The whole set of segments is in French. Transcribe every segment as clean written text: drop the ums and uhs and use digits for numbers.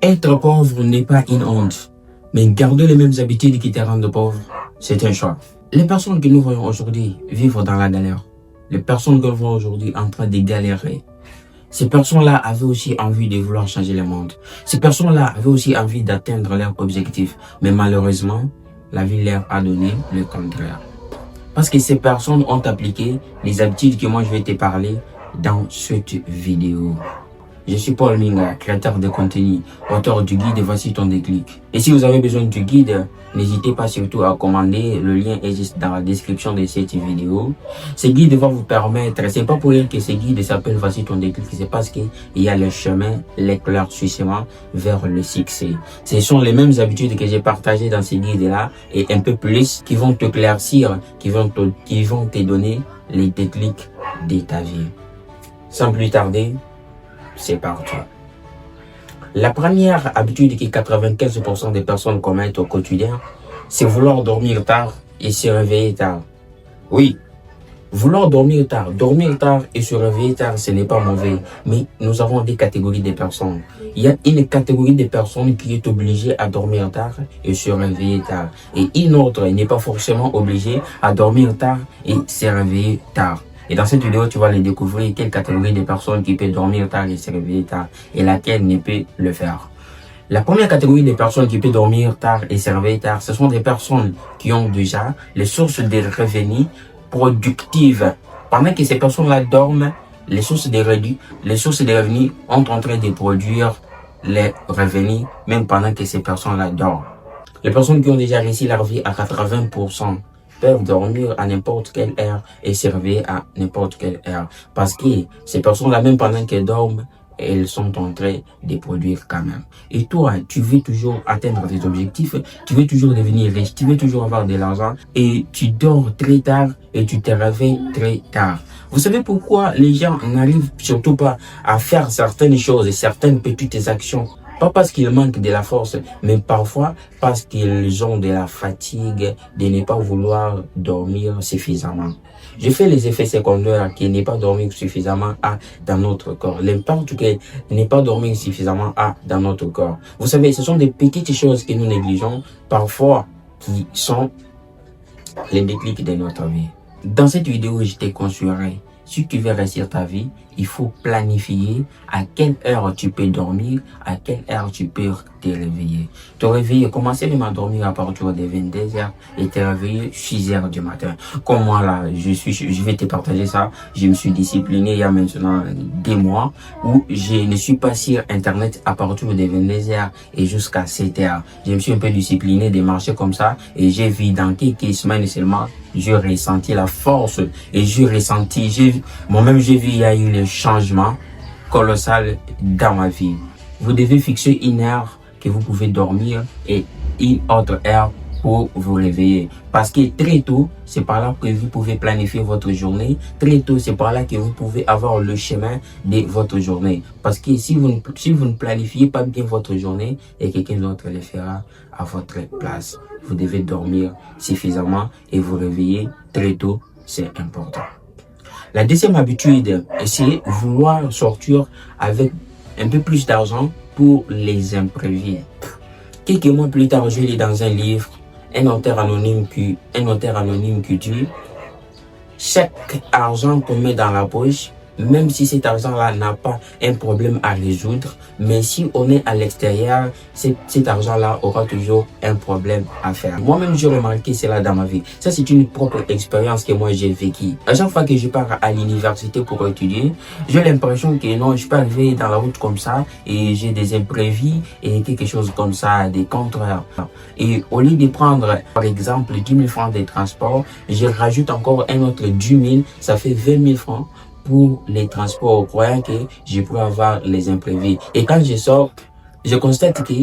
Être pauvre n'est pas une honte, mais garder les mêmes habitudes qui te rendent pauvre, c'est un choix. Les personnes que nous voyons aujourd'hui vivre dans la galère, les personnes que nous voyons aujourd'hui en train de galérer, ces personnes-là avaient aussi envie de vouloir changer le monde. Ces personnes-là avaient aussi envie d'atteindre leurs objectifs. Mais malheureusement, la vie leur a donné le contraire. Parce que ces personnes ont appliqué les habitudes que moi je vais te parler dans cette vidéo. Je suis Paul Minga, créateur de contenu, auteur du guide Voici ton déclic. Et si vous avez besoin du guide, n'hésitez pas surtout à commander. Le lien est juste dans la description de cette vidéo. Ce guide va vous permettre, c'est pas pour rien que ce guide s'appelle Voici ton déclic, c'est parce qu'il y a le chemin, l'éclaircissement vers le succès. Ce sont les mêmes habitudes que j'ai partagées dans ce guide-là et un peu plus qui vont t'éclaircir, qui vont te donner les déclics de ta vie. Sans plus tarder, c'est parti. La première habitude que 95% des personnes commettent au quotidien, c'est vouloir dormir tard et se réveiller tard. Oui, vouloir dormir tard et se réveiller tard, ce n'est pas mauvais. Mais nous avons des catégories de personnes. Il y a une catégorie de personnes qui est obligée à dormir tard et se réveiller tard. Et une autre n'est pas forcément obligée à dormir tard et se réveiller tard. Et dans cette vidéo, tu vas les découvrir quelle catégorie de personnes qui peut dormir tard et se réveiller tard et laquelle ne peut le faire. La première catégorie de personnes qui peut dormir tard et se réveiller tard, ce sont des personnes qui ont déjà les sources de revenus productives. Pendant que ces personnes-là dorment, les sources de revenus sont en train de produire les revenus, même pendant que ces personnes-là dorment. Les personnes qui ont déjà réussi leur vie à 80%, peuvent dormir à n'importe quelle heure et se réveiller à n'importe quelle heure. Parce que ces personnes-là, même pendant qu'elles dorment, elles sont en train de produire quand même. Et toi, tu veux toujours atteindre tes objectifs, tu veux toujours devenir riche, tu veux toujours avoir de l'argent et tu dors très tard et tu te réveilles très tard. Vous savez pourquoi les gens n'arrivent surtout pas à faire certaines choses et certaines petites actions? Pas parce qu'ils manquent de la force, mais parfois parce qu'ils ont de la fatigue de ne pas vouloir dormir suffisamment. Je fais les effets secondaires qui n'est pas dormir suffisamment a dans notre corps. L'impact que n'est pas dormir suffisamment a dans notre corps. Vous savez, ce sont des petites choses que nous négligeons parfois qui sont les déclics de notre vie. Dans cette vidéo, je te conseillerai, si tu veux réussir ta vie, il faut planifier à quelle heure tu peux dormir, à quelle heure tu peux te réveiller. Te réveiller, commencer même à dormir à partir de 22h et te réveiller 6h du matin. Comme moi là, je vais te partager ça. Je me suis discipliné il y a maintenant 2 mois où je ne suis pas sur internet à partir de 22h et jusqu'à 7h. Je me suis un peu discipliné de marcher comme ça et j'ai vu dans quelques semaines seulement, j'ai ressenti la force et j'ai ressenti, moi-même j'ai vu il y a eu le changement colossal dans ma vie. Vous devez fixer une heure que vous pouvez dormir et une autre heure pour vous réveiller. Parce que très tôt, c'est par là que vous pouvez planifier votre journée. Très tôt, c'est par là que vous pouvez avoir le chemin de votre journée. Parce que si vous ne planifiez pas bien votre journée, et quelqu'un d'autre le fera à votre place. Vous devez dormir suffisamment et vous réveiller très tôt, c'est important. La deuxième habitude, c'est vouloir sortir avec un peu plus d'argent pour les imprévus. Quelques mois plus tard, je lis dans un livre, un auteur anonyme qui dit chaque argent qu'on met dans la poche, même si cet argent-là n'a pas un problème à résoudre, mais si on est à l'extérieur, cet argent-là aura toujours un problème à faire. Moi-même, j'ai remarqué cela dans ma vie. Ça, c'est une propre expérience que moi, j'ai vécue. À chaque fois que je pars à l'université pour étudier, j'ai l'impression que non, je peux arriver dans la route comme ça et j'ai des imprévus et quelque chose comme ça, des contraires. Et au lieu de prendre, par exemple, 10 000 francs de transport, je rajoute encore un autre 10 000, ça fait 20 000 francs. Pour les transports, croyant que je pourrais avoir les imprévus. Et quand je sors, je constate que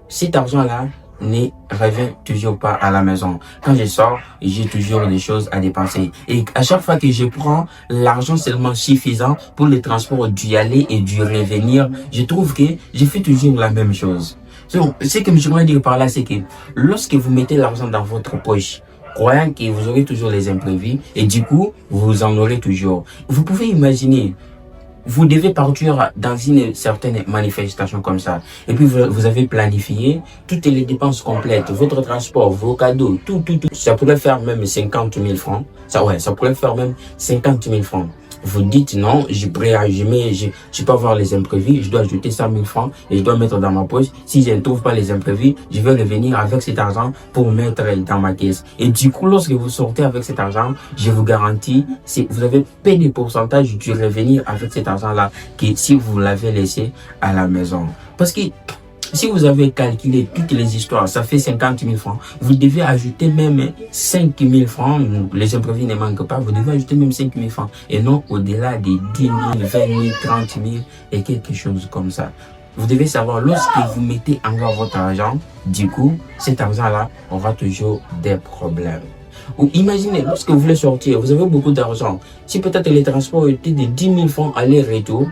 cet argent-là ne revient toujours pas à la maison. Quand je sors, j'ai toujours des choses à dépenser. Et à chaque fois que je prends l'argent seulement suffisant pour les transports d'y aller et d'y revenir, je trouve que je fais toujours la même chose. Donc, ce que je voudrais dire par là, c'est que lorsque vous mettez l'argent dans votre poche, croyant que vous aurez toujours les imprévus et du coup, vous en aurez toujours. Vous pouvez imaginer, vous devez partir dans une certaine manifestation comme ça. Et puis, vous avez planifié toutes les dépenses complètes, votre transport, vos cadeaux, tout. Ça pourrait faire même 50 000 francs. Ça pourrait faire même 50 000 francs. Vous dites non, je peux avoir les imprévus, je dois ajouter 100 000 francs et je dois mettre dans ma poche. Si je ne trouve pas les imprévus, je vais revenir avec cet argent pour mettre dans ma caisse. Et du coup, lorsque vous sortez avec cet argent, je vous garantis, vous avez peu de pourcentage du revenir avec cet argent-là que si vous l'avez laissé à la maison. Parce que si vous avez calculé toutes les histoires, ça fait 50 000 francs. Vous devez ajouter même 5 000 francs. Les imprévus ne manquent pas. Vous devez ajouter même 5 000 francs. Et non au-delà des 10 000, 20 000, 30 000 et quelque chose comme ça. Vous devez savoir, lorsque vous mettez en garde votre argent, du coup, cet argent-là aura toujours des problèmes. Ou imaginez, lorsque vous voulez sortir, vous avez beaucoup d'argent. Si peut-être les transports étaient de 10 000 francs aller-retour,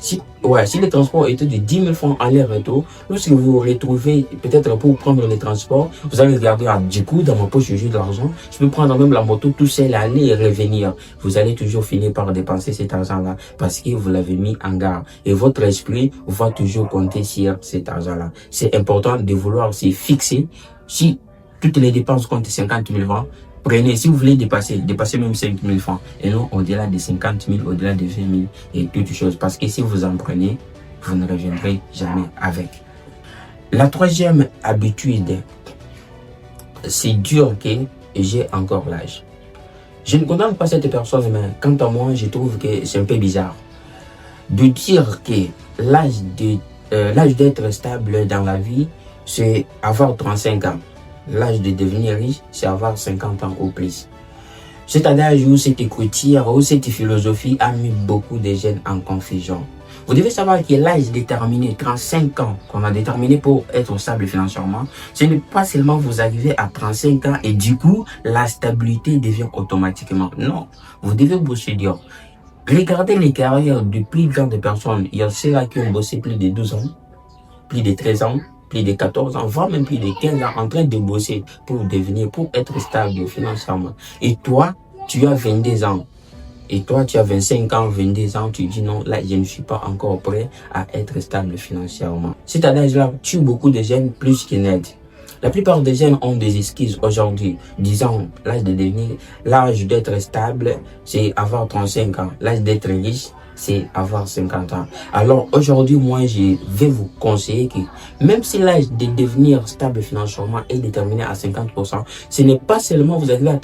si les transports étaient de 10 000 francs aller-retour, lorsque vous vous retrouvez peut-être pour prendre les transports, vous allez regarder, du coup, dans ma poche, j'ai de l'argent, je peux prendre même la moto tout seul, aller et revenir. Vous allez toujours finir par dépenser cet argent-là parce que vous l'avez mis en garde. Et votre esprit va toujours compter sur cet argent-là. C'est important de vouloir se fixer. Si toutes les dépenses comptent 50 000 francs, prenez, si vous voulez dépasser même 5 000 francs, et non au-delà de 50 000, au-delà de 20 000 et toutes choses. Parce que si vous en prenez, vous ne reviendrez jamais avec. La troisième habitude, c'est dur que j'ai encore l'âge. Je ne condamne pas cette personne, mais quant à moi, je trouve que c'est un peu bizarre de dire que l'âge d'être stable dans la vie, c'est avoir 35 ans. L'âge de devenir riche, c'est avoir 50 ans ou plus. Cet adage ou cette écriture ou cette philosophie a mis beaucoup de jeunes en confusion. Vous devez savoir que l'âge déterminé, 35 ans, qu'on a déterminé pour être stable financièrement, ce n'est pas seulement vous arrivez à 35 ans et du coup, la stabilité devient automatiquement. Non, vous devez bosser dur. Regardez les carrières de plus de personnes. Il y a ceux-là qui ont bossé plus de 12 ans, plus de 13 ans, plus de 14 ans, voire même plus de 15 ans en train de bosser pour être stable financièrement. Et toi, tu as 22 ans. Et toi, tu as 25 ans, 22 ans, tu dis non, là, je ne suis pas encore prêt à être stable financièrement. Cet âge-là tue beaucoup de jeunes plus qu'il n'aide. La plupart des jeunes ont des excuses aujourd'hui, disant l'âge d'être stable, c'est avoir 35 ans. L'âge d'être riche, c'est avoir 50 ans. Alors aujourd'hui, moi, je vais vous conseiller que même si l'âge de devenir stable financièrement est déterminé à 50%, ce n'est pas seulement vous arrivez à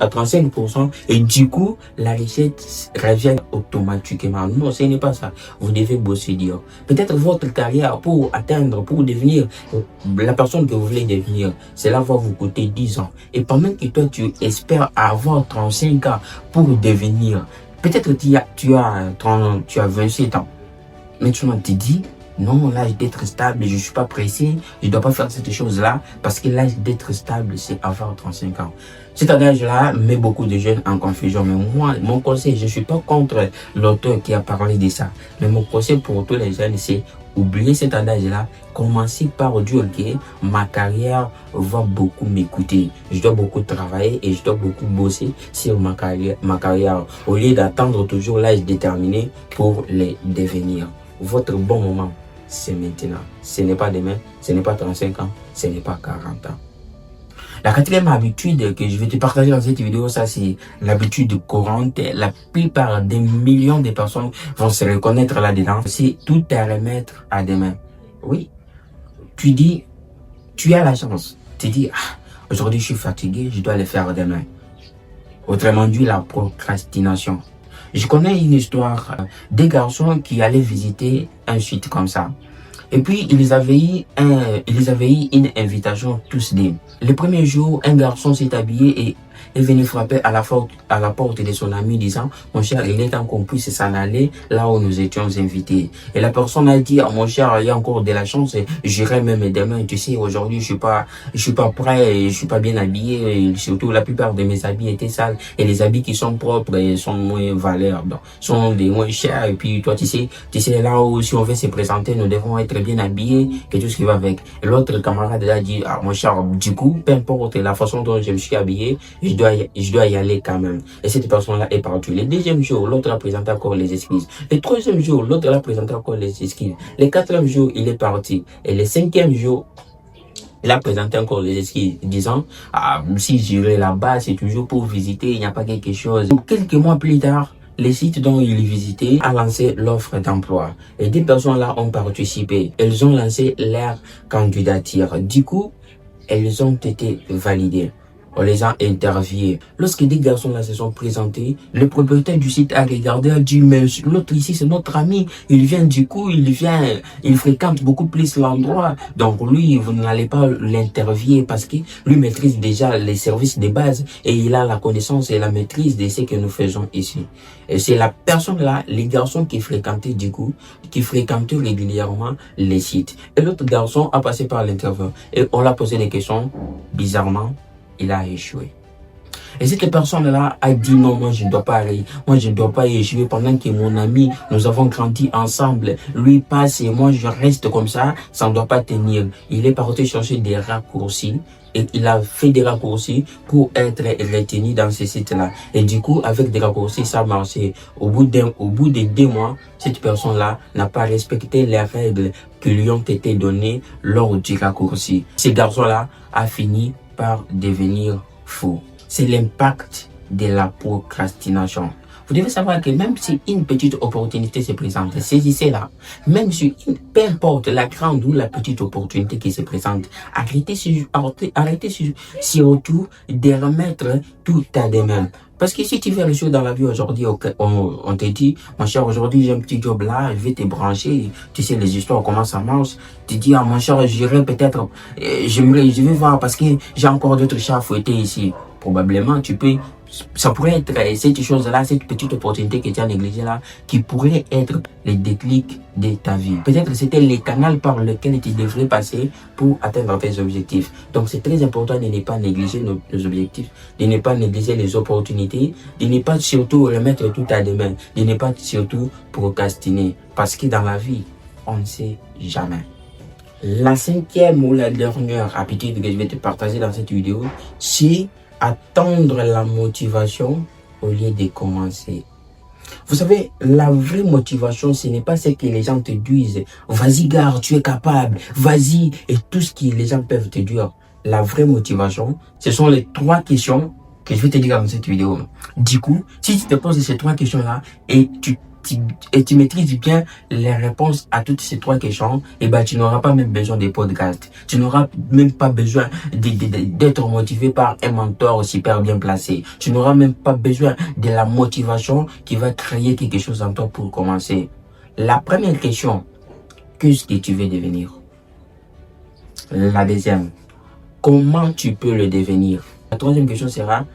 35% et du coup, la richesse revient automatiquement. Non, ce n'est pas ça. Vous devez bosser dur. Peut-être votre carrière pour devenir la personne que vous voulez devenir, cela va vous coûter 10 ans. Et pendant que toi, tu espères avoir 35 ans pour devenir, peut-être tu as 27 ans. Maintenant, tu dis, non, l'âge d'être stable, je ne suis pas pressé, je ne dois pas faire cette chose-là, parce que l'âge d'être stable, c'est avoir 35 ans. Cet âge-là met beaucoup de jeunes en confusion. Mais moi, mon conseil, je ne suis pas contre l'auteur qui a parlé de ça. Mais mon conseil pour tous les jeunes, c'est oublier cet âge-là, commencer par dire que ma carrière va beaucoup m'écouter. Je dois beaucoup travailler et je dois beaucoup bosser sur ma carrière au lieu d'attendre toujours l'âge déterminé pour les devenir. Votre bon moment, c'est maintenant. Ce n'est pas demain, ce n'est pas 35 ans, ce n'est pas 40 ans. La quatrième habitude que je vais te partager dans cette vidéo, ça c'est l'habitude courante. La plupart des millions de personnes vont se reconnaître là-dedans. C'est tout à remettre à demain. Oui, tu dis, tu as la chance. Tu dis, aujourd'hui je suis fatigué, je dois le faire demain. Autrement dit, la procrastination. Je connais une histoire des garçons qui allaient visiter un site comme ça. Et puis, ils avaient eu une invitation tous deux. Le premier jour, un garçon s'est habillé et est venu frapper à la porte de son ami disant, mon cher, il est temps qu'on puisse s'en aller là où nous étions invités. Et la personne a dit, mon cher, il y a encore de la chance, j'irai même demain, tu sais, aujourd'hui, je suis pas prêt, je suis pas bien habillé, et surtout, la plupart de mes habits étaient sales, et les habits qui sont propres sont moins valeurs, sont des moins chers, et puis toi, tu sais, là où, si on veut se présenter, nous devons être bien habillés, que tout ce qui va avec. Et l'autre camarade a dit, ah, mon cher, du coup, peu importe la façon dont je me suis habillé, je dois y aller quand même. Et cette personne-là est partie. Le deuxième jour, l'autre a présenté encore les excuses. Le troisième jour, l'autre a présenté encore les excuses. Le quatrième jour, il est parti. Et le cinquième jour, il a présenté encore les excuses, disant, ah, si j'irai là-bas, c'est toujours pour visiter, il n'y a pas quelque chose. Donc, quelques mois plus tard, le site dont il visitait a lancé l'offre d'emploi. Et des personnes là ont participé. Elles ont lancé leur candidature. Du coup, elles ont été validées. On les a interviewés. Lorsque des garçons là se sont présentés, le propriétaire du site a regardé, a dit, mais l'autre ici c'est notre ami, il vient du coup, il fréquente beaucoup plus l'endroit. Donc lui, vous n'allez pas l'interviewer parce que lui maîtrise déjà les services de base et il a la connaissance et la maîtrise de ce que nous faisons ici. Et c'est la personne là, les garçons qui fréquentaient du coup, qui fréquentaient régulièrement les sites. Et l'autre garçon a passé par l'interview et on l'a posé des questions, bizarrement, il a échoué. Et cette personne-là a dit non, moi je ne dois pas aller, moi je ne dois pas échouer pendant que mon ami, nous avons grandi ensemble, lui passe et moi je reste comme ça ne doit pas tenir. Il est parti chercher des raccourcis et il a fait des raccourcis pour être retenu dans ce site-là. Et du coup, avec des raccourcis, ça a marché. Au bout de 2 mois, cette personne-là n'a pas respecté les règles qui lui ont été données lors du raccourci. Ce garçon-là a fini par devenir fou. C'est l'impact de la procrastination. Vous devez savoir que même si une petite opportunité se présente, saisissez-la. Même si, peu importe la grande ou la petite opportunité qui se présente, arrêtez surtout de remettre tout à demain. Parce que si tu veux réussir dans la vie aujourd'hui, on te dit, mon cher, aujourd'hui j'ai un petit job là, je vais te brancher, tu sais les histoires, comment ça marche. Tu dis, ah mon cher, j'irai peut-être, je vais voir parce que j'ai encore d'autres chats à fouetter ici. Probablement, ça pourrait être cette chose-là, cette petite opportunité que tu as négligée là, qui pourrait être le déclic de ta vie. Peut-être c'était le canal par lequel tu devrais passer pour atteindre tes objectifs. Donc c'est très important de ne pas négliger nos objectifs, de ne pas négliger les opportunités, de ne pas surtout remettre tout à demain, de ne pas surtout procrastiner. Parce que dans la vie, on ne sait jamais. La cinquième ou la dernière habitude que je vais te partager dans cette vidéo, c'est attendre la motivation au lieu de commencer. Vous savez, la vraie motivation, ce n'est pas ce que les gens te disent. Vas-y, gars, tu es capable. Vas-y. Et tout ce que les gens peuvent te dire. La vraie motivation, ce sont les 3 questions que je vais te dire dans cette vidéo. Du coup, si tu te poses ces 3 questions-là et tu maîtrises bien les réponses à toutes ces 3 questions, et ben tu n'auras pas même besoin des podcasts. Tu n'auras même pas besoin d'être motivé par un mentor super bien placé. Tu n'auras même pas besoin de la motivation qui va créer quelque chose en toi pour commencer. La première question, qu'est-ce que tu veux devenir? La deuxième, comment tu peux le devenir? La troisième question sera,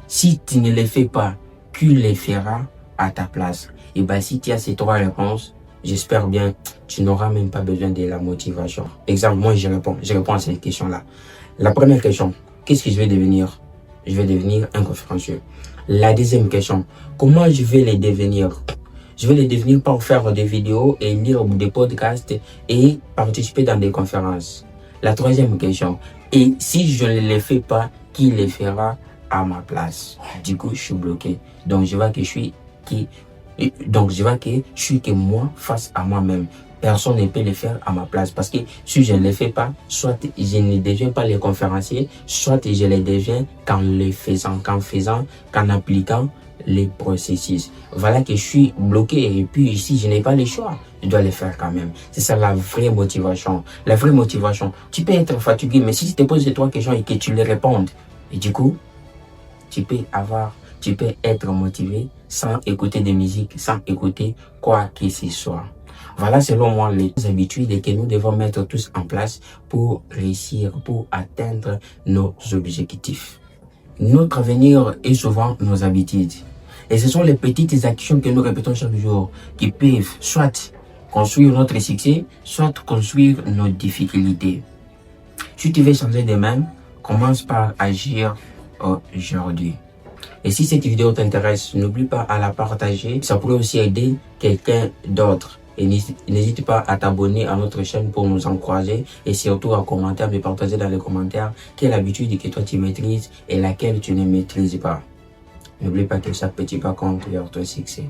si tu ne le fais pas, qui le fera à ta place? Et bien, si tu as ces 3 réponses, j'espère bien, tu n'auras même pas besoin de la motivation. Exemple, moi, je réponds à cette question-là. La première question, qu'est-ce que je vais devenir? Je vais devenir un conférencier. La deuxième question, comment je vais le devenir? Je vais le devenir par faire des vidéos et lire des podcasts et participer dans des conférences. La troisième question, et si je ne le fais pas, qui le fera à ma place? Du coup, je suis bloqué. Donc, je vois que je suis que moi face à moi-même. Personne ne peut le faire à ma place parce que si je ne le fais pas, soit je ne deviens pas le conférencier, soit je le deviens qu'en appliquant les processus. Voilà que je suis bloqué et puis ici, je n'ai pas le choix. Je dois le faire quand même. C'est ça la vraie motivation. La vraie motivation. Tu peux être fatigué, mais si tu te poses ces 3 questions et que tu les répondes, et du coup, tu peux être motivé sans écouter de musique, sans écouter quoi que ce soit. Voilà selon moi les habitudes que nous devons mettre tous en place pour réussir, pour atteindre nos objectifs. Notre avenir est souvent nos habitudes. Et ce sont les petites actions que nous répétons chaque jour qui peuvent soit construire notre succès, soit construire nos difficultés. Si tu veux changer demain, commence par agir aujourd'hui. Et si cette vidéo t'intéresse, n'oublie pas à la partager. Ça pourrait aussi aider quelqu'un d'autre. Et n'hésite pas à t'abonner à notre chaîne pour nous encourager et surtout à commenter, à me partager dans les commentaires quelle habitude que toi tu maîtrises et laquelle tu ne maîtrises pas. N'oublie pas que chaque petit pas compte vers ton succès.